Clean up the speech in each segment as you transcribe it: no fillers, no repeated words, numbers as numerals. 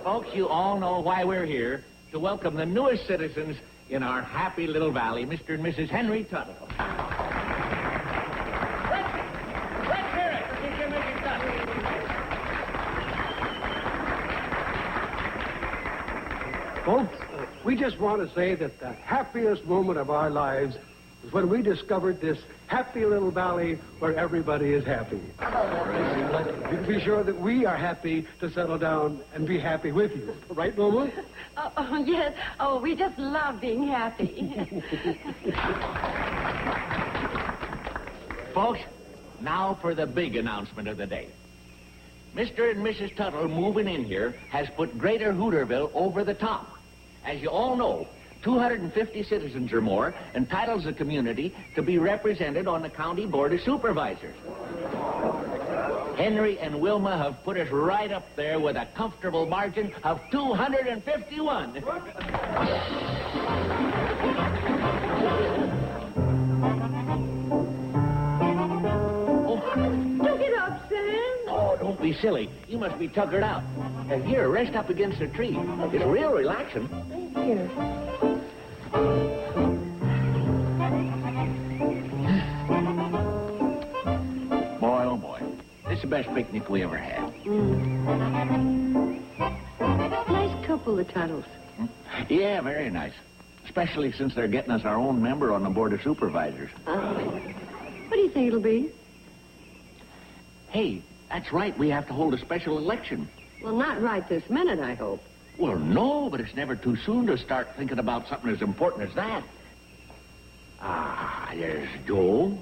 Folks, you all know why we're here, to welcome the newest citizens in our happy little valley, Mr. and Mrs. Henry Tuttle. Let's hear it for Mr. and Mrs. Tuttle. Folks, we just want to say that the happiest moment of our lives is when we discovered this happy little valley where everybody is happy. You can be sure that we are happy to settle down and be happy with you. Right, Wilma? Oh, yes. Oh, we just love being happy. Folks, now for the big announcement of the day. Mr. and Mrs. Tuttle moving in here has put Greater Hooterville over the top. As you all know, 250 citizens or more entitles the community to be represented on the County Board of Supervisors. Henry and Wilma have put us right up there with a comfortable margin of 251. Don't get up, Sam. Oh, don't be silly. You must be tuckered out. Here, rest up against the tree. It's real relaxing. Here. Boy, oh boy. This is the best picnic we ever had. Nice couple, the Tuttles. Yeah, very nice. Especially since they're getting us our own member on the Board of Supervisors. What do you think it'll be? Hey, that's right. We have to hold a special election. Well, not right this minute, I hope. Well, no, but it's never too soon to start thinking about something as important as that. There's Joe,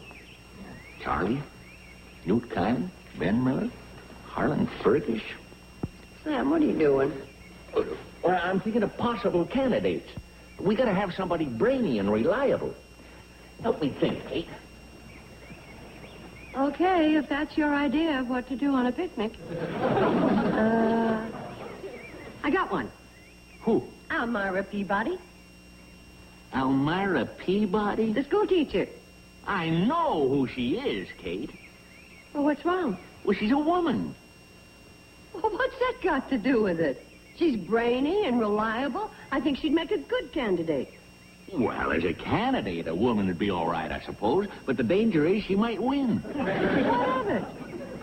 Charlie, Newt Kynan, Ben Miller, Harlan Fergus. Sam, what are you doing? Well, I'm thinking of possible candidates. We gotta have somebody brainy and reliable. Help me think, Kate. Okay, if that's your idea of what to do on a picnic. I got one. Who? Elmira Peabody, Elmira Peabody? the school teacher. I know who she is, Kate. Well, what's wrong? Well, she's a woman. Well, what's that got to do with it? She's brainy and reliable. I think she'd make a good candidate. Well, as a candidate, a woman would be all right, I suppose. But the danger is she might win. What of it?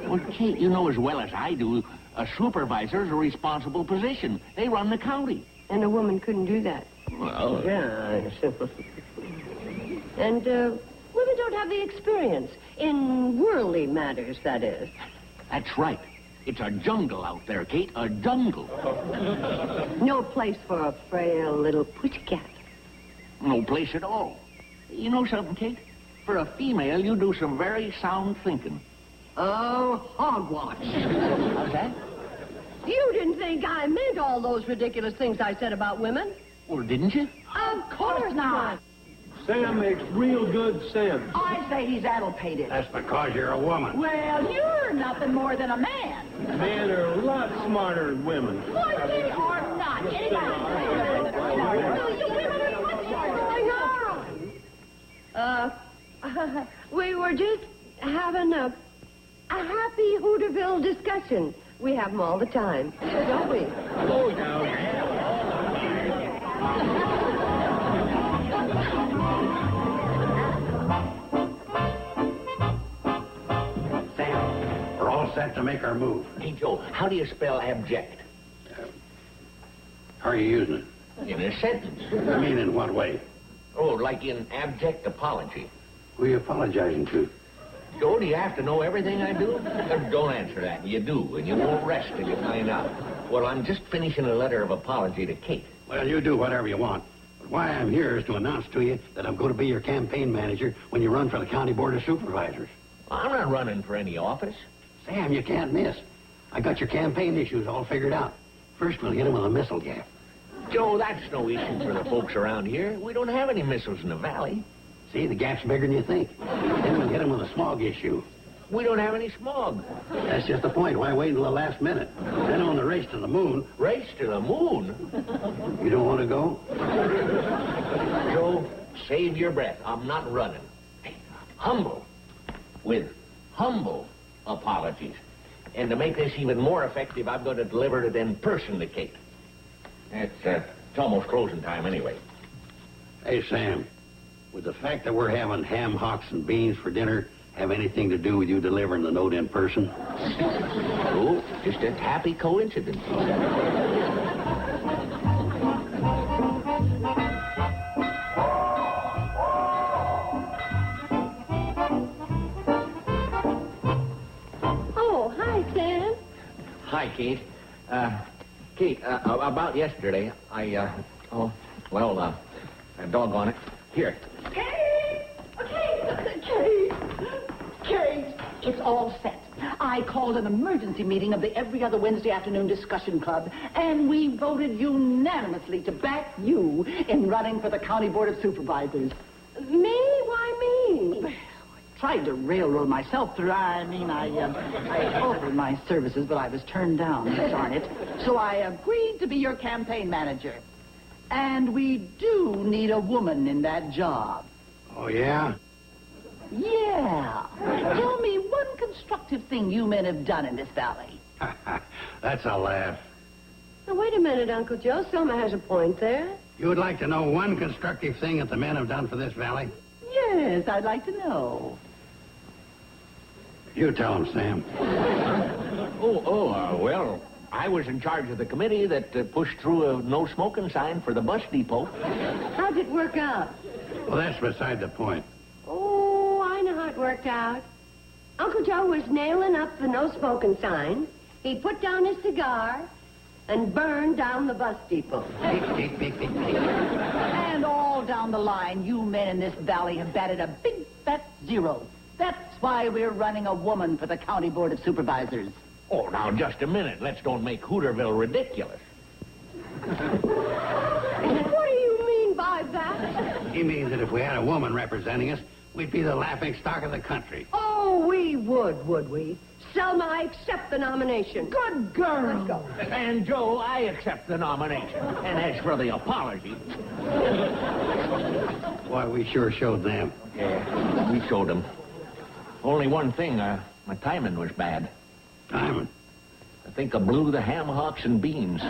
Well, Kate, you know as well as I do, a supervisor is a responsible position. They run the county. And a woman couldn't do that. Well, Yeah. And women don't have the experience in worldly matters, that is. that's right. It's a jungle out there, Kate, a jungle. No place for a frail little pussycat. No place at all. You know something, Kate? For a female, you do some very sound thinking. Oh, hogwash. How's that? You didn't think I meant all those ridiculous things I said about women? Well, didn't you? Of course not. Sam makes real good sense. I say he's addlepated. That's because you're a woman. Well, you're nothing more than a man. Men are a lot smarter than women. Boy, they are not. Anybody We were just having a happy Hooterville discussion. We have them all the time, don't we? Oh, yeah. Sam, we're all set to make our move. Hey, Joe, how do you spell abject? How are you using it? In a sentence. I mean, in what way? Oh, like in abject apology. Who are you apologizing to? Joe, do you have to know everything I do? Don't answer that. You do, and you won't rest till you find out. Well, I'm just finishing a letter of apology to Kate. Well, you do whatever you want. But why I'm here is to announce to you that I'm going to be your campaign manager when you run for the County Board of Supervisors. I'm not running for any office. Sam, you can't miss. I got your campaign issues all figured out. First, we'll hit him with a missile gap. Joe, that's no issue for the folks around here. We don't have any missiles in the valley. See, the gap's bigger than you think. Then we'll hit them with a smog issue. We don't have any smog. That's just the point. Why wait until the last minute? Then on the race to the moon, Race to the moon? you don't want to go? Joe, save your breath. I'm not running. Humble. With humble apologies. And to make this even more effective, I'm going to deliver it in person to Kate. It's almost closing time anyway. Hey, Sam, would the fact that we're having ham hocks and beans for dinner have anything to do with you delivering the note in person? Oh, just a happy coincidence. Oh, hi, Sam. Hi, Kate. Kate, about yesterday, doggone it. Here. Kate, it's all set. I called an emergency meeting of the every other Wednesday afternoon discussion club, and we voted unanimously to back you in running for the County Board of Supervisors. Me? Why me? Tried to railroad myself through. I offered my services, but I was turned down, darn it. So I agreed to be your campaign manager. And we do need a woman in that job. Oh, yeah? Yeah. Tell me one constructive thing you men have done in this valley. That's a laugh. Now, wait a minute, Uncle Joe. Selma has a point there. You would like to know one constructive thing that the men have done for this valley? Yes, I'd like to know. You tell them, Sam. Well, I was in charge of the committee that pushed through a no-smoking sign for the bus depot. How'd it work out? Well, that's beside the point. Oh, I know how it worked out. Uncle Joe was nailing up the no-smoking sign. He put down his cigar and burned down the bus depot. And all down the line, you men in this valley have batted a big fat 0. That's why we're running a woman for the County Board of Supervisors. Oh, now, just a minute. Let's don't make Hooterville ridiculous. What do you mean by that? He means that if we had a woman representing us, we'd be the laughing stock of the country. Oh, we would we? Selma, I accept the nomination. Good girl. Let's go. And, Joe, I accept the nomination. And as for the apology... Boy, we sure showed them. Yeah, we showed them. Only one thing, my timing was bad. Timing? I think I blew the ham hocks and beans.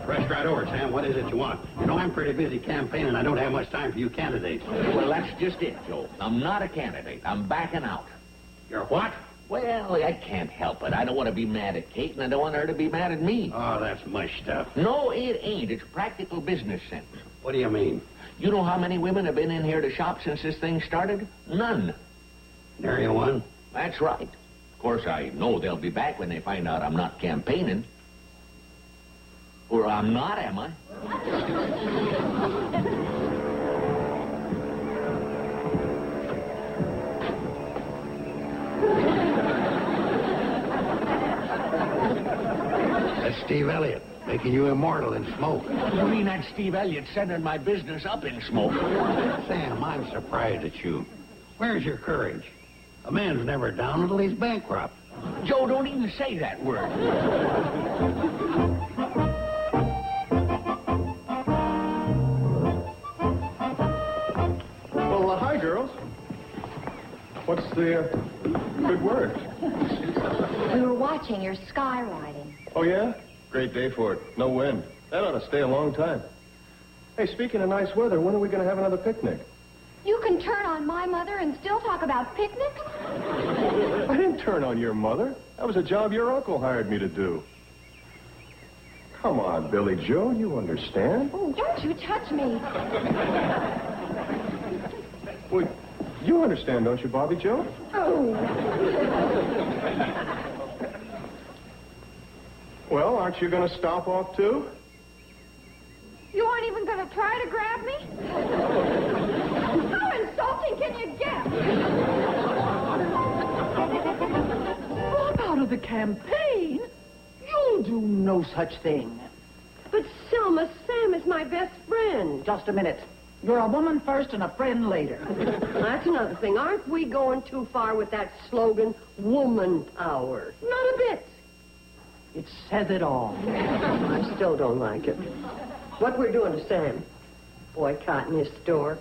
Rush right over, Sam. What is it you want? You know, I'm pretty busy campaigning. I don't have much time for you candidates. Well, that's just it, Joe. I'm not a candidate. I'm backing out. You're what? Well, I can't help it. I don't want to be mad at Kate, and I don't want her to be mad at me. Oh, that's mush stuff. No, it ain't. It's practical business sense. What do you mean? You know how many women have been in here to shop since this thing started? None. Nary one? That's right. Of course, I know they'll be back when they find out I'm not campaigning. Or I'm not, am I? That's Steve Elliott, making you immortal in smoke. You mean that Steve Elliott sending my business up in smoke? Sam, I'm surprised at you. Where's your courage? A man's never down until he's bankrupt. Joe, don't even say that word. Well, hi, girls. What's the good word? We were watching your skywriting. Oh, yeah? Great day for it. No wind. That ought to stay a long time. Hey, speaking of nice weather, when are we going to have another picnic? You can turn on my mother and still talk about picnics? I didn't turn on your mother. That was a job your uncle hired me to do. Come on, Billy Joe, you understand? Oh, don't you touch me. Well, you understand, don't you, Bobby Joe? Oh. Well, aren't you going to stop off, too? You aren't even going to try to grab me? How insulting can you get? Walk out of the campaign, you'll do no such thing. But Selma, Sam is my best friend. Just a minute. You're a woman first and a friend later. That's another thing. Aren't we going too far with that slogan, woman power? Not a bit. It says it all. I still don't like it. What we're doing to Sam? Boycotting his store.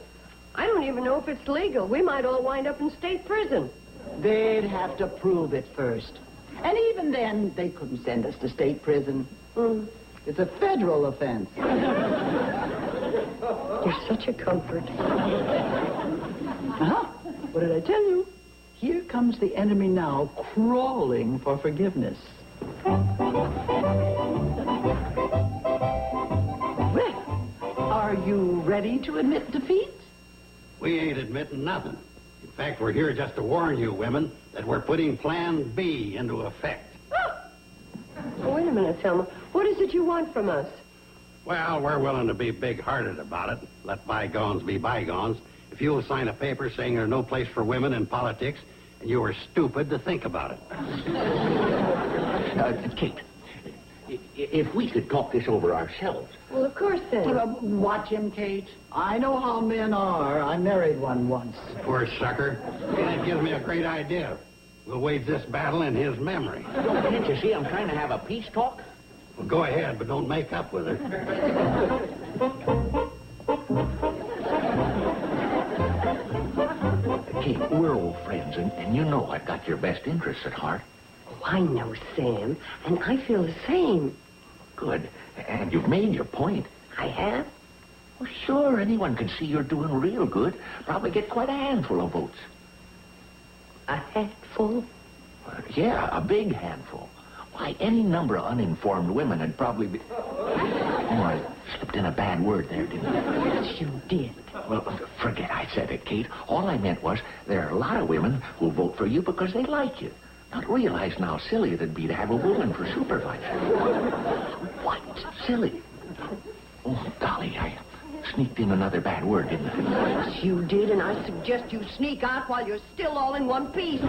I don't even know if it's legal. We might all wind up in state prison. They'd have to prove it first. And even then, they couldn't send us to state prison. It's a federal offense. You're such a comfort. Uh-huh. What did I tell you? Here comes the enemy now, crawling for forgiveness. Well, are you ready to admit defeat? We ain't admitting nothing. In fact, we're here just to warn you, women, that we're putting Plan B into effect. Oh, wait a minute, Selma. What is it you want from us? Well, we're willing to be big-hearted about it. Let bygones be bygones. If you'll sign a paper saying there's no place for women in politics, and you were stupid to think about it. Kate, if we could talk this over ourselves. Well, of course, Sam. Watch him, Kate. I know how men are. I married one once. Poor sucker. That gives me a great idea. We'll wage this battle in his memory. Can't you see I'm trying to have a peace talk? Well, go ahead, but don't make up with her. Kate, we're old friends, and you know I've got your best interests at heart. Oh, I know, Sam. And I feel the same. Good. And you've made your point. I have? Well, sure, anyone can see you're doing real good. Probably get quite a handful of votes. A handful? Yeah, a big handful. Why, any number of uninformed women would probably be... Oh, I slipped in a bad word there, didn't I? Yes, you did. Well, forget I said it, Kate. All I meant was there are a lot of women who vote for you because they like you. Not realizing how silly it'd be to have a woman for supervisor. What? Silly? Oh, golly, I sneaked in another bad word, didn't I? Yes, you did, and I suggest you sneak out while you're still all in one piece.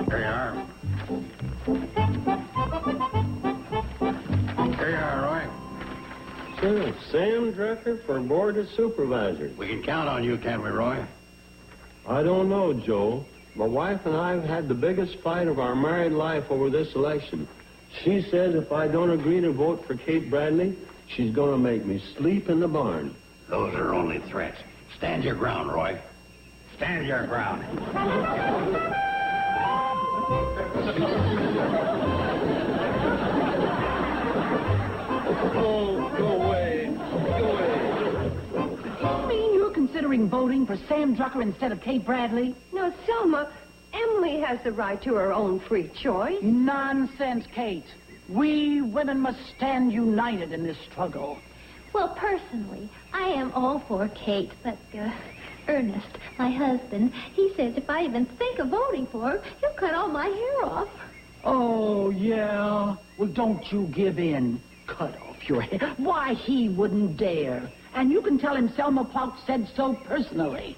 There you are. There you are, Roy. Sure, Sam Drucker for Board of Supervisors. We can count on you, can't we, Roy? I don't know, Joe. My wife and I have had the biggest fight of our married life over this election. She says if I don't agree to vote for Kate Bradley, she's going to make me sleep in the barn. Those are only threats. Stand your ground, Roy. Stand your ground. Oh, go away. Go away. You mean you're considering voting for Sam Drucker instead of Kate Bradley? Now, Selma, Emily has the right to her own free choice. Nonsense, Kate. We women must stand united in this struggle. Well, personally, I am all for Kate, but Ernest, my husband, he says if I even think of voting for her, he'll cut all my hair off. Oh, yeah? Well, don't you give in. Cut off your hair. Why, he wouldn't dare. And you can tell him Selma Plott said so personally.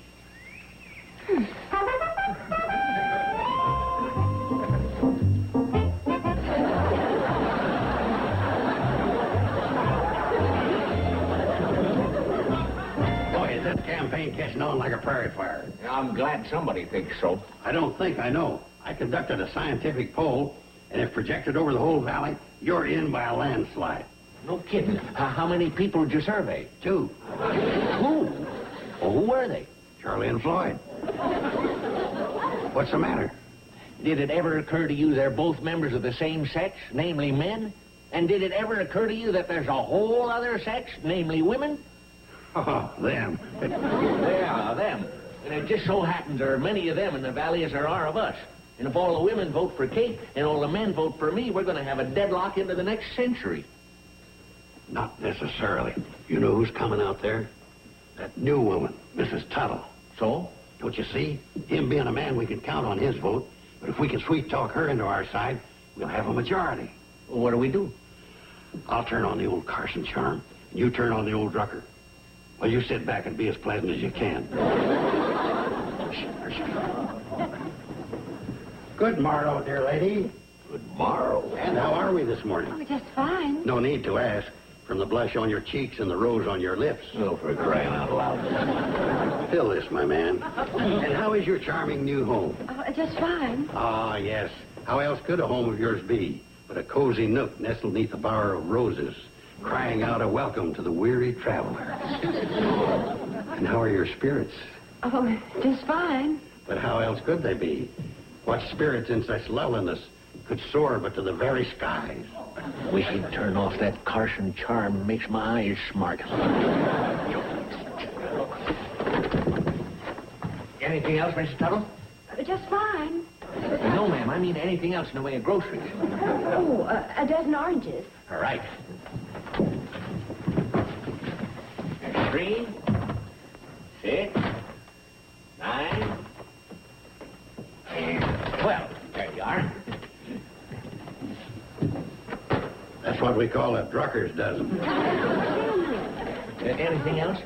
This campaign catching on like a prairie fire. I'm glad somebody thinks so. I don't think I know. I conducted a scientific poll, and if projected over the whole valley, you're in by a landslide. No kidding. How many people did you survey? 2. Who? Well, who were they? Charlie and Floyd. What's the matter? Did it ever occur to you they're both members of the same sex, namely men? And did it ever occur to you that there's a whole other sex, namely women? Oh, them. Yeah, them. And it just so happens there are many of them in the valley as there are of us. And if all the women vote for Kate and all the men vote for me, we're going to have a deadlock into the next century. Not necessarily. You know who's coming out there? That new woman, Mrs. Tuttle. So? Don't you see? Him being a man, we can count on his vote. But if we can sweet-talk her into our side, we'll have a majority. Well, what do we do? I'll turn on the old Carson charm, and you turn on the old Drucker. Well, you sit back and be as pleasant as you can. Good morrow, dear lady. Good morrow. And how are we this morning? Oh, just fine. No need to ask. From the blush on your cheeks and the rose on your lips. Oh, for crying out loud. Fill this, my man. And how is your charming new home? Oh, just fine. Ah, yes. How else could a home of yours be but a cozy nook nestled neath a bower of roses, crying out a welcome to the weary traveler? And how are your spirits? Oh, just fine. But how else could they be? What spirits in such loveliness could soar but to the very skies? Wish he'd turn off that Carson charm. Makes my eyes smart. Anything else, Mrs. Tuttle? Just fine. No, ma'am. I mean anything else in the way of groceries. Oh, a dozen oranges. All right. There's 3, 6, 9, and 12. There you are. That's what we call a drucker's dozen. Anything else?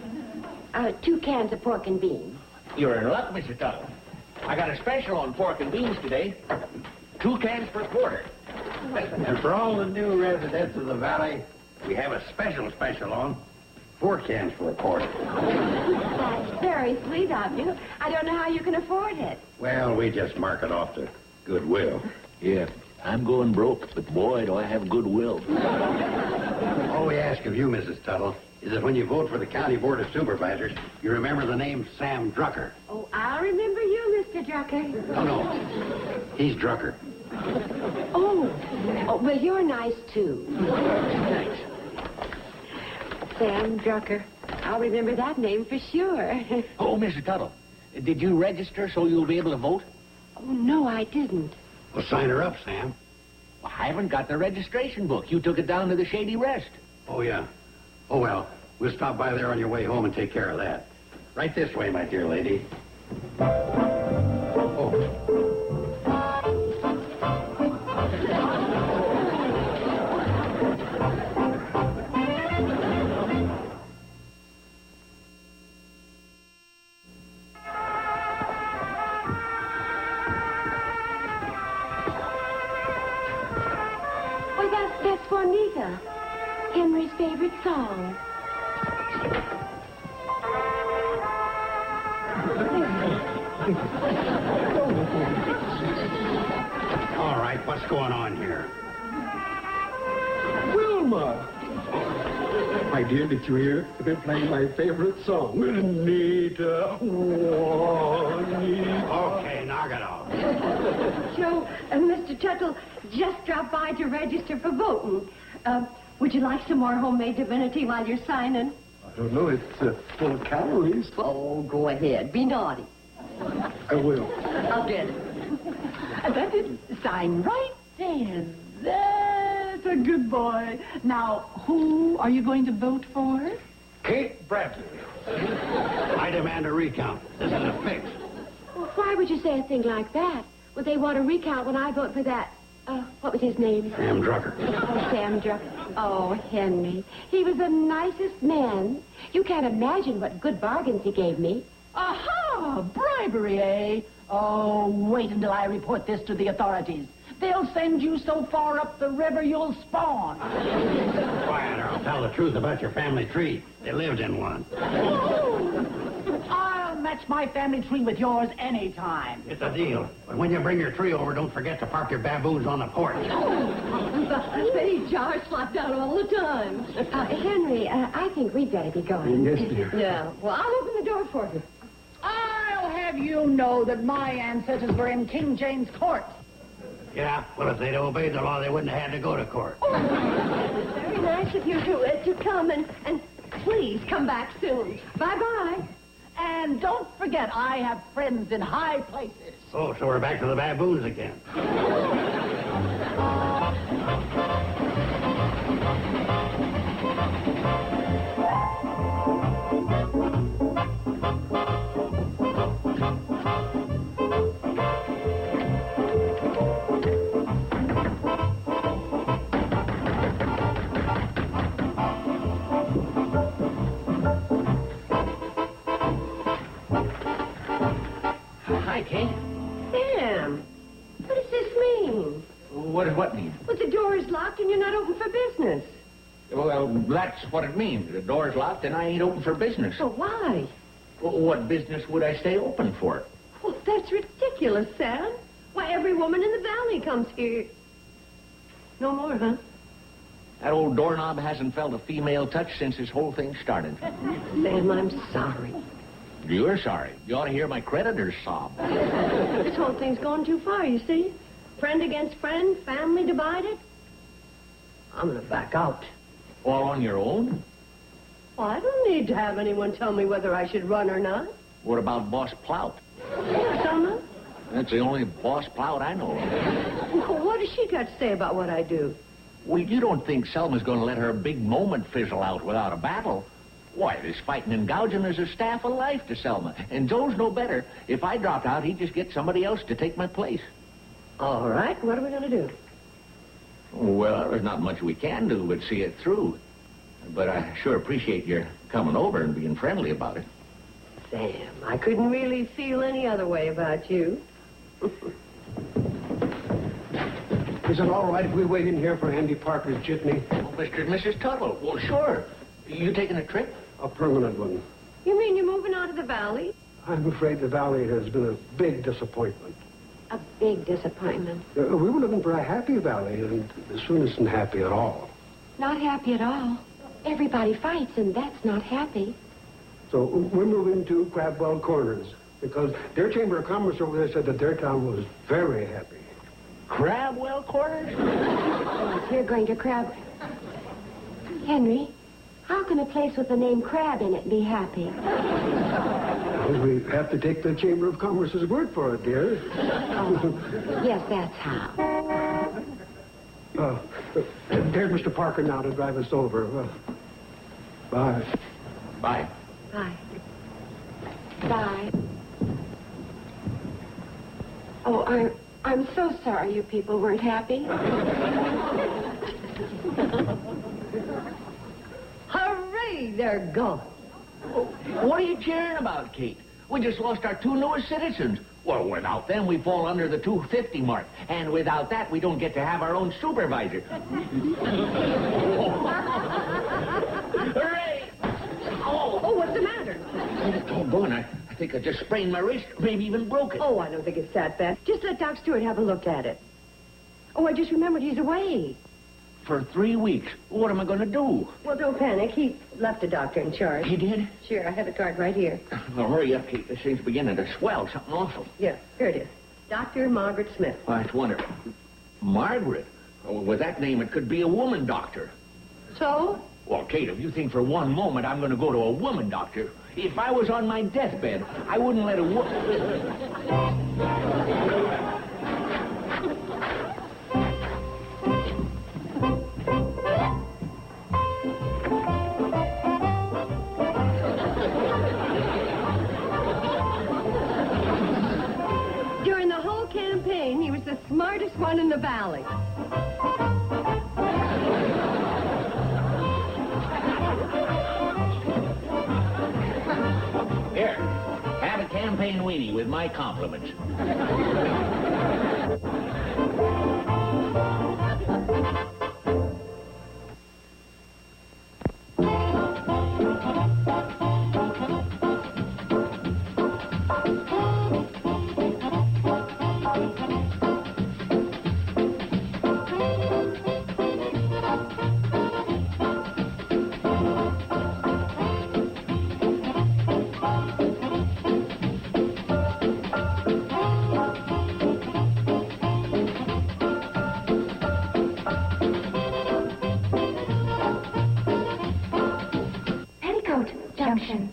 2 cans of pork and beans. You're in luck, Mr. Tuttle. I got a special on pork and beans today. 2 cans per quarter. And for all the new residents of the valley, we have a special on 4 cans for a quarter. That's very sweet of you. I don't know how you can afford it. Well, we just mark it off to goodwill. Yeah, I'm going broke, but boy, do I have goodwill. All we ask of you, Mrs. Tuttle, is that when you vote for the County Board of Supervisors, you remember the name Sam Drucker. Oh, I'll remember you, Mr. Drucker. No. He's Drucker. Oh, well, you're nice, too. Thanks. Sam Drucker. I'll remember that name for sure. Oh, Mr. Tuttle, did you register so you'll be able to vote? Oh, no, I didn't. Well, sign her up, Sam. Well, I haven't got the registration book. You took it down to the Shady Rest. Oh, yeah. Oh, well, we'll stop by there on your way home and take care of that. Right this way, my dear lady. Oh. Oh, that's Juanita. Henry's favorite song. All right, what's going on here? Wilma! My dear, did you hear? They're playing my favorite song. Anita, Juanita. Okay, knock it off. Joe, Mr. Tuttle just dropped by to register for voting. Would you like some more homemade divinity while you're signing? I don't know. It's full of calories. Oh, go ahead. Be naughty. I will. I'll get it. That's it. Sign right there. That's a good boy. Now, who are you going to vote for? Kate Bradley. I demand a recount. This is a fix. Well, why would you say a thing like that? Would they want a recount when I vote for that? What was his name? Sam Drucker. Oh, Sam Drucker. Oh, Henry. He was the nicest man. You can't imagine what good bargains he gave me. Aha! Bribery, eh? Oh, wait until I report this to the authorities. They'll send you so far up the river you'll spawn. Quiet, or I'll tell the truth about your family tree. They lived in one. I'll match my family tree with yours anytime. It's a deal. But when you bring your tree over, don't forget to park your baboons on the porch. These jars slop down all the time. Henry, I think we'd better be going. Yes, dear. Yeah. Well, I'll open the door for you. I'll have you know that my ancestors were in King James Court. Yeah, well, if they'd obeyed the law, they wouldn't have had to go to court. Very nice of you to come, and please come back soon. Bye-bye. And don't forget, I have friends in high places. Oh, so we're back to the baboons again. Hi, Kate. Sam, what is does what mean? But the door is locked and you're not open for business. Well, that's what it means. The door's locked and I ain't open for business. So why? Well, what business would I stay open for? Well, that's ridiculous, Sam. Why, every woman in the valley comes here. No more, huh? That old doorknob hasn't felt a female touch since this whole thing started. Sam, I'm sorry. You're sorry. You ought to hear my creditors sob. This whole thing's gone too far, you see? Friend against friend, family divided. I'm gonna back out. All on your own? Well, I don't need to have anyone tell me whether I should run or not. What about Boss Plout? Selma? That's the only Boss Plout I know of. What has she got to say about what I do? Well, you don't think Selma's going to let her big moment fizzle out without a battle? Why, this fighting and gouging is a staff of life to Selma. And Joe's no better. If I dropped out, he'd just get somebody else to take my place. All right, what are we going to do? Well, there's not much we can do but see it through. But I sure appreciate your coming over and being friendly about it. Sam, I couldn't really feel any other way about you. Is it all right if we wait in here for Andy Parker's jitney? Oh, Mr. and Mrs. Tuttle. Well, sure. You taking a trip? A permanent one. You mean you're moving out of the valley? I'm afraid the valley has been a big disappointment. A big disappointment. We were looking for a happy valley, and this one isn't happy at all. Not happy at all. Everybody fights, and that's not happy. So we're moving to Crabwell Corners, because their Chamber of Commerce over there said that their town was very happy. Crabwell Corners? Oh, if you're going to Crab... Henry, how can a place with the name Crab in it be happy? Well, we have to take the Chamber of Commerce's word for it, dear. Oh, yes, that's how. There's Mr. Parker now to drive us over. Bye. Bye. Bye. Bye. Oh, I'm so sorry you people weren't happy. Hooray, they're gone. What are you cheering about, Kate? We just lost our two newest citizens. Well, without them, we fall under the 250 mark. And without that, we don't get to have our own supervisor. Hooray! Oh, what's the matter? Oh, Boone, I think I just sprained my wrist, maybe even broke it. Oh, I don't think it's that bad. Just let Doc Stewart have a look at it. Oh, I just remembered he's away. For 3 weeks. What am I going to do? Well, don't panic. He left a doctor in charge. He did? Sure, I have the card right here. Well, hurry up, Kate. This thing's beginning to swell. Something awful. Yeah, here it is. Dr. Margaret Smith. Oh, that's wonderful. Margaret? Oh, with that name, it could be a woman doctor. So? Well, Kate, if you think for one moment I'm going to go to a woman doctor, if I was on my deathbed, I wouldn't let a woman... During the whole campaign, he was the smartest one in the valley. Here, have a campaign weenie with my compliments. Petticoat, Junction.